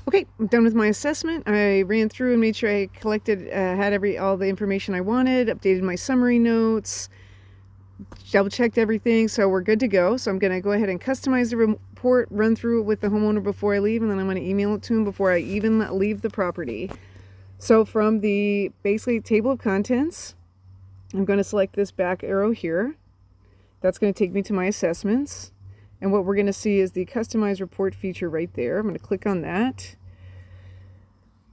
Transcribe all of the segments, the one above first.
Okay, I'm done with my assessment. I ran through and made sure I collected, had all the information I wanted, updated my summary notes, double checked everything, so we're good to go. So I'm going to go ahead and customize the report, run through it with the homeowner before I leave, and then I'm going to email it to him before I even leave the property. So from the basically table of contents, I'm going to select this back arrow here. That's going to take me to my assessments. And what we're going to see is the customize report feature right there. I'm going to click on that.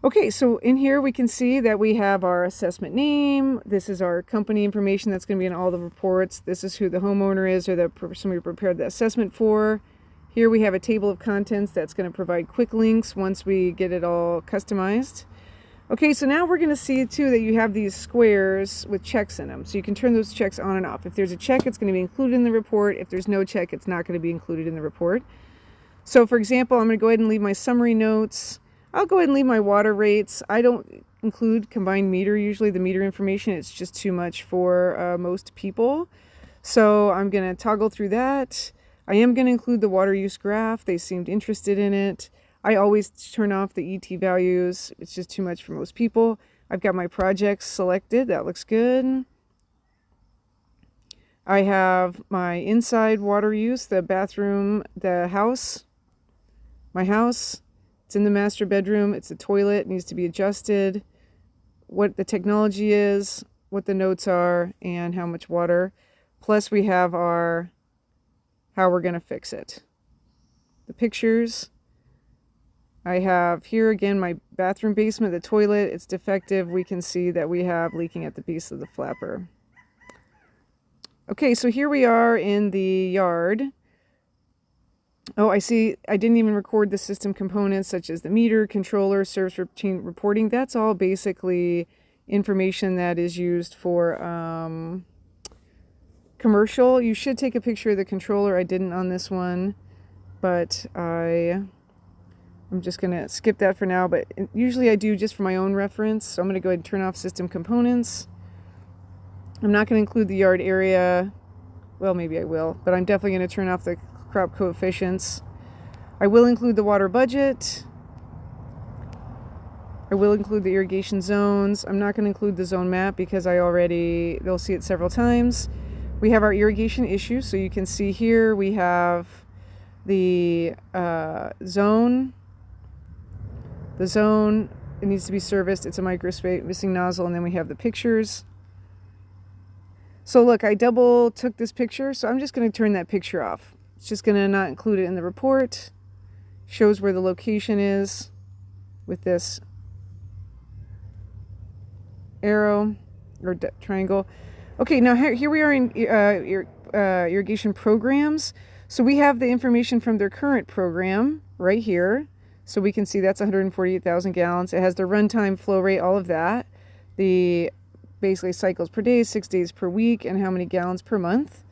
Okay, so in here we can see that we have our assessment name. This is our company information that's going to be in all the reports. This is who the homeowner is or the person we prepared the assessment for. Here we have a table of contents that's going to provide quick links once we get it all customized. Okay, so now we're going to see too that you have these squares with checks in them. So you can turn those checks on and off. If there's a check, it's going to be included in the report. If there's no check, it's not going to be included in the report. So for example, I'm going to go ahead and leave my summary notes. I'll go ahead and leave my water rates. I don't include combined meter usually, the meter information. It's just too much for most people. So I'm going to toggle through that. I am going to include the water use graph. They seemed interested in it. I always turn off the ET values. It's just too much for most people. I've got my projects selected. That looks good. I have my inside water use, the bathroom, the house, my house. It's in the master bedroom. It's a toilet. It needs to be adjusted. What the technology is, what the notes are, and how much water. Plus we have our how we're going to fix it. The pictures. I have here again my bathroom basement, the toilet. It's defective. We can see that we have leaking at the base of the flapper. Okay, so here we are in the yard. Oh, I see. I didn't even record the system components such as the meter, controller, service routine reporting. That's all basically information that is used for commercial. You should take a picture of the controller. I didn't on this one, but I'm just going to skip that for now. But usually I do just for my own reference. So I'm going to go ahead and turn off system components. I'm not going to include the yard area. Well, maybe I will, but I'm definitely going to turn off the crop coefficients. I will include the water budget. I will include the irrigation zones. I'm not going to include the zone map because they'll see it several times. We have our irrigation issues. So you can see here we have the zone. The zone, it needs to be serviced. It's a microspacing nozzle. And then we have the pictures. So look, I double took this picture. So I'm just going to turn that picture off. It's just going to not include it in the report. Shows where the location is with this arrow or triangle. Okay, now here we are in irrigation programs. So we have the information from their current program right here. So we can see that's 148,000 gallons. It has the runtime, flow rate, all of that. The basically cycles per day, 6 days per week, and how many gallons per month.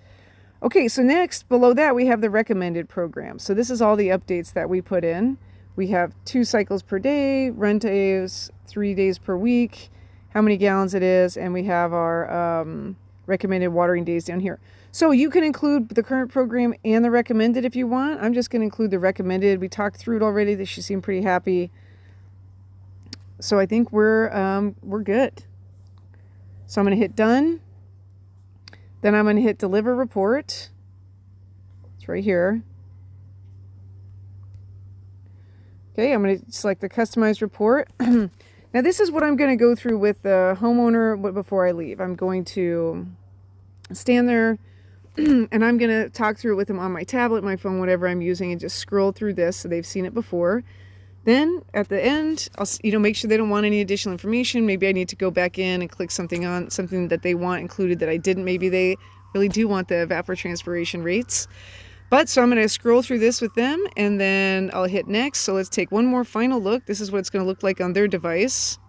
Okay, so next, below that, we have the recommended program. So this is all the updates that we put in. We have 2 cycles per day, run days, 3 days per week, how many gallons it is, and we have our recommended watering days down here. So you can include the current program and the recommended if you want. I'm just going to include the recommended. We talked through it already. She seemed pretty happy. So I think we're good. So I'm going to hit done. Then I'm going to hit deliver report. It's right here. Okay, I'm going to select the customized report. Now this is what I'm going to go through with the homeowner before I leave. I'm going to stand there and I'm going to talk through it with them on my tablet, my phone, whatever I'm using, and just scroll through this so they've seen it before. Then at the end, I'll make sure they don't want any additional information. Maybe I need to go back in and click something that they want included that I didn't. Maybe they really do want the evapotranspiration rates. But so I'm going to scroll through this with them and then I'll hit next. So let's take one more final look. This is what it's going to look like on their device.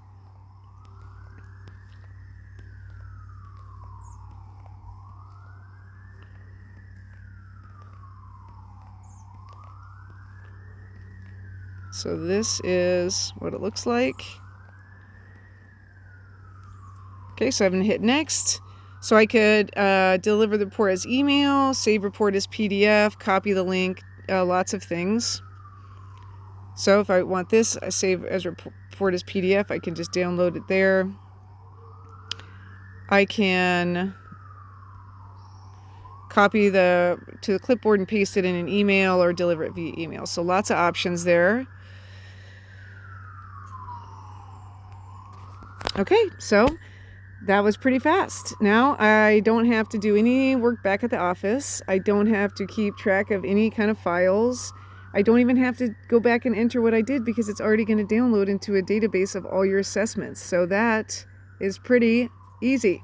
So this is what it looks like. Okay, so I'm going to hit next. So I could deliver the report as email, save report as PDF, copy the link, lots of things. So if I want this, I save as report as PDF, I can just download it there. I can copy to the clipboard and paste it in an email or deliver it via email. So lots of options there. Okay, so that was pretty fast. Now I don't have to do any work back at the office. I don't have to keep track of any kind of files. I don't even have to go back and enter what I did because it's already going to download into a database of all your assessments. So that is pretty easy.